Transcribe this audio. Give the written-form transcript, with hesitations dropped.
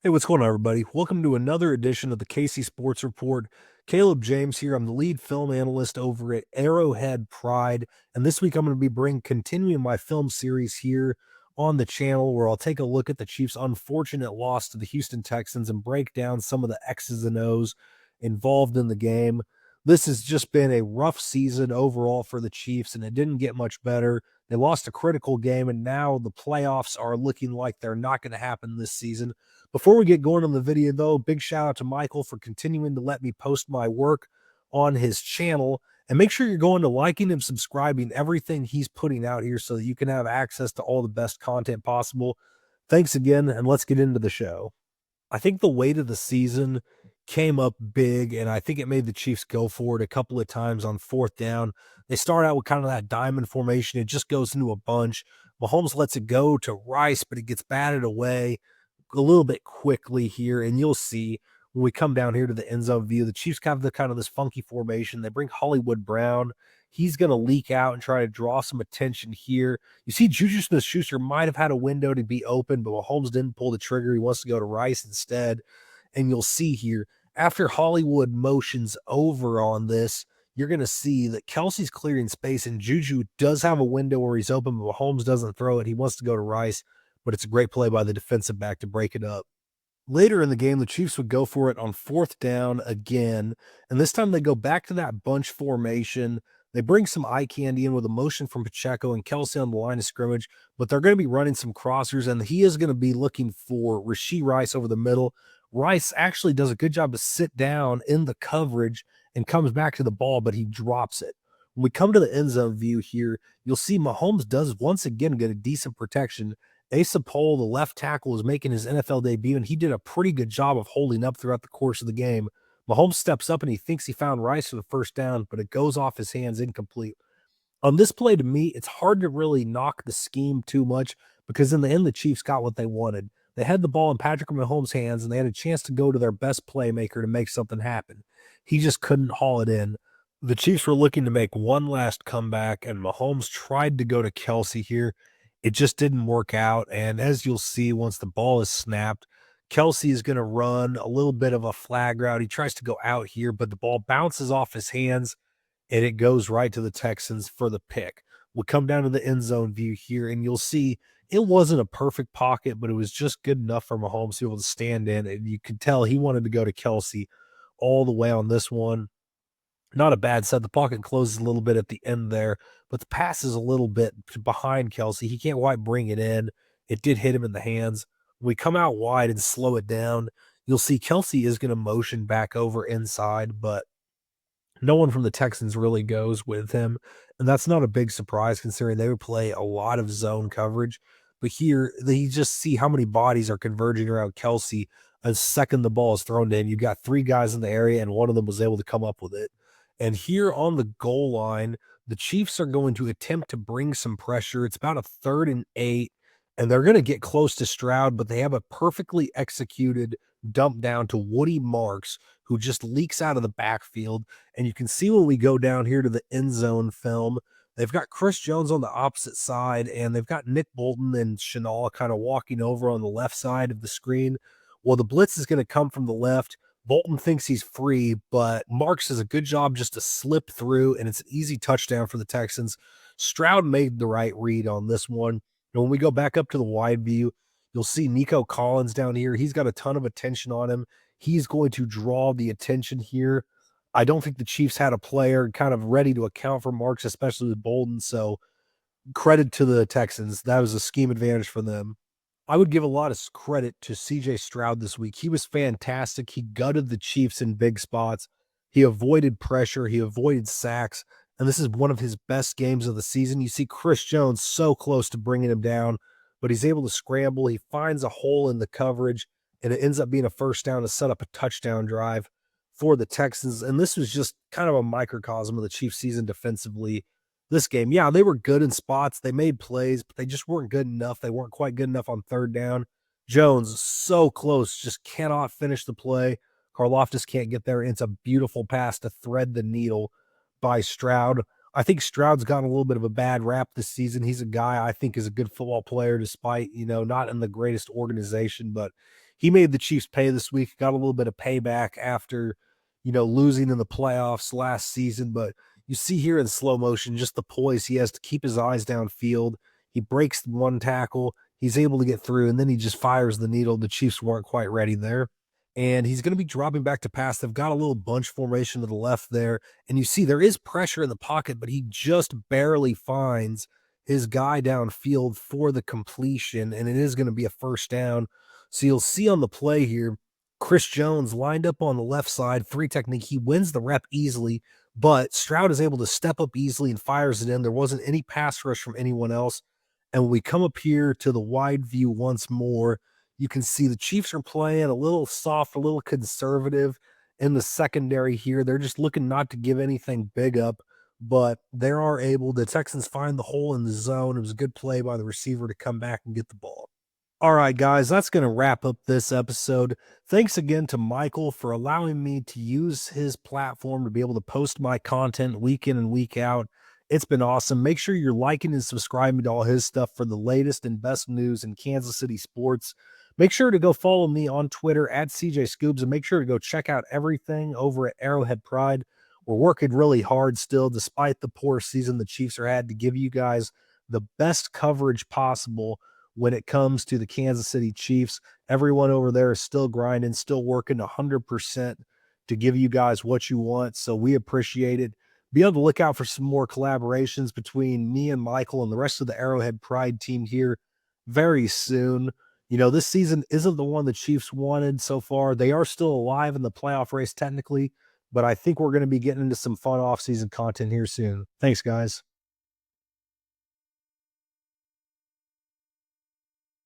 Hey, what's going on, everybody? Welcome to another edition of the Casey Sports Report. Caleb James here. I'm the lead film analyst over at Arrowhead Pride. And this week I'm going to be continuing my film series here on the channel where I'll take a look at the Chiefs' unfortunate loss to the Houston Texans and break down some of the X's and O's involved in the game. This has just been a rough season overall for the Chiefs, and it didn't get much better. They lost a critical game, and now the playoffs are looking like they're not going to happen this season. Before we get going on the video, though, big shout out to Michael for continuing to let me post my work on his channel. And make sure you're going to liking and subscribing everything he's putting out here so that you can have access to all the best content possible. Thanks again, and let's get into the show. I think the weight of the season came up big, and I think it made the Chiefs go for it a couple of times on fourth down. They start out with kind of that diamond formation. It just goes into a bunch. Mahomes lets it go to Rice, but it gets batted away a little bit quickly here, and you'll see when we come down here to the end zone view, the Chiefs have the kind of this funky formation. They bring Hollywood Brown. He's going to leak out and try to draw some attention here. You see, Juju Smith-Schuster might have had a window to be open, but Mahomes didn't pull the trigger. He wants to go to Rice instead. And you'll see here, after Hollywood motions over on this, you're going to see that Kelsey's clearing space, and Juju does have a window where he's open, but Mahomes doesn't throw it. He wants to go to Rice, but it's a great play by the defensive back to break it up. Later in the game, the Chiefs would go for it on fourth down again, and this time they go back to that bunch formation. They bring some eye candy in with a motion from Pacheco and Kelsey on the line of scrimmage, but they're going to be running some crossers, and he is going to be looking for Rashee Rice over the middle. Rice actually does a good job to sit down in the coverage and comes back to the ball, but he drops it. When we come to the end zone view here, you'll see Mahomes does once again get a decent protection. Asa Pohl, the left tackle, is making his NFL debut, and he did a pretty good job of holding up throughout the course of the game. Mahomes steps up and he thinks he found Rice for the first down, but it goes off his hands incomplete. On this play, to me, it's hard to really knock the scheme too much because in the end, the Chiefs got what they wanted. They had the ball in Patrick Mahomes' hands, and they had a chance to go to their best playmaker to make something happen. He just couldn't haul it in. The Chiefs were looking to make one last comeback, and Mahomes tried to go to Kelsey here. It just didn't work out, and as you'll see, once the ball is snapped, Kelsey is going to run a little bit of a flag route. He tries to go out here, but the ball bounces off his hands, and it goes right to the Texans for the pick. We'll come down to the end zone view here, and you'll see it wasn't a perfect pocket, but it was just good enough for Mahomes to be able to stand in, and you could tell he wanted to go to Kelsey all the way on this one. Not a bad set. The pocket closes a little bit at the end there, but the pass is a little bit behind Kelsey. He can't quite bring it in. It did hit him in the hands. When we come out wide and slow it down, you'll see Kelsey is going to motion back over inside, but no one from the Texans really goes with him. And that's not a big surprise considering they would play a lot of zone coverage. But here, you just see how many bodies are converging around Kelsey a second the ball is thrown in. You've got three guys in the area, and one of them was able to come up with it. And here on the goal line, the Chiefs are going to attempt to bring some pressure. It's about a 3rd and 8, and they're going to get close to Stroud, but they have a perfectly executed dump down to Woody Marks, who just leaks out of the backfield. And you can see when we go down here to the end zone film, they've got Chris Jones on the opposite side, and they've got Nick Bolton and Chenal kind of walking over on the left side of the screen. Well, the blitz is going to come from the left. Bolton thinks he's free, but Marks does a good job just to slip through, and it's an easy touchdown for the Texans. Stroud made the right read on this one. And when we go back up to the wide view, you'll see Nico Collins down here. He's got a ton of attention on him. He's going to draw the attention here. I don't think the Chiefs had a player kind of ready to account for Marks, especially with Bolton. So credit to the Texans. That was a scheme advantage for them. I would give a lot of credit to CJ Stroud this week. He was fantastic. He gutted the Chiefs in big spots. He avoided pressure. He avoided sacks. And this is one of his best games of the season. You see Chris Jones so close to bringing him down, but he's able to scramble. He finds a hole in the coverage, and it ends up being a first down to set up a touchdown drive for the Texans. And this was just kind of a microcosm of the Chiefs season defensively. This game, yeah, they were good in spots. They made plays, but they just weren't good enough. They weren't quite good enough on 3rd down. Jones, so close, just cannot finish the play. Karlaftis can't get there. It's a beautiful pass to thread the needle by Stroud. I think Stroud's gotten a little bit of a bad rap this season. He's a guy I think is a good football player despite, not in the greatest organization, but he made the Chiefs pay this week, got a little bit of payback after, losing in the playoffs last season. But you see here in slow motion just the poise he has to keep his eyes downfield. He breaks one tackle, he's able to get through, and then he just fires the needle. The Chiefs weren't quite ready there. And he's going to be dropping back to pass. They've got a little bunch formation to the left there. And you see there is pressure in the pocket, but he just barely finds his guy downfield for the completion. And it is going to be a first down. So you'll see on the play here, Chris Jones lined up on the left side, three technique. He wins the rep easily, but Stroud is able to step up easily and fires it in. There wasn't any pass rush from anyone else. And when we come up here to the wide view once more, you can see the Chiefs are playing a little soft, a little conservative in the secondary here. They're just looking not to give anything big up, but they are able. The Texans find the hole in the zone. It was a good play by the receiver to come back and get the ball. All right, guys, that's going to wrap up this episode. Thanks again to Michael for allowing me to use his platform to be able to post my content week in and week out. It's been awesome. Make sure you're liking and subscribing to all his stuff for the latest and best news in Kansas City sports. Make sure to go follow me on Twitter at CJ Scoobs, and make sure to go check out everything over at Arrowhead Pride. We're working really hard still, despite the poor season the Chiefs are had, to give you guys the best coverage possible when it comes to the Kansas City Chiefs. Everyone over there is still grinding, still working 100% to give you guys what you want. So we appreciate it. Be on the lookout for some more collaborations between me and Michael and the rest of the Arrowhead Pride team here very soon. This season isn't the one the Chiefs wanted so far. They are still alive in the playoff race technically, but I think we're going to be getting into some fun off-season content here soon. Thanks, guys.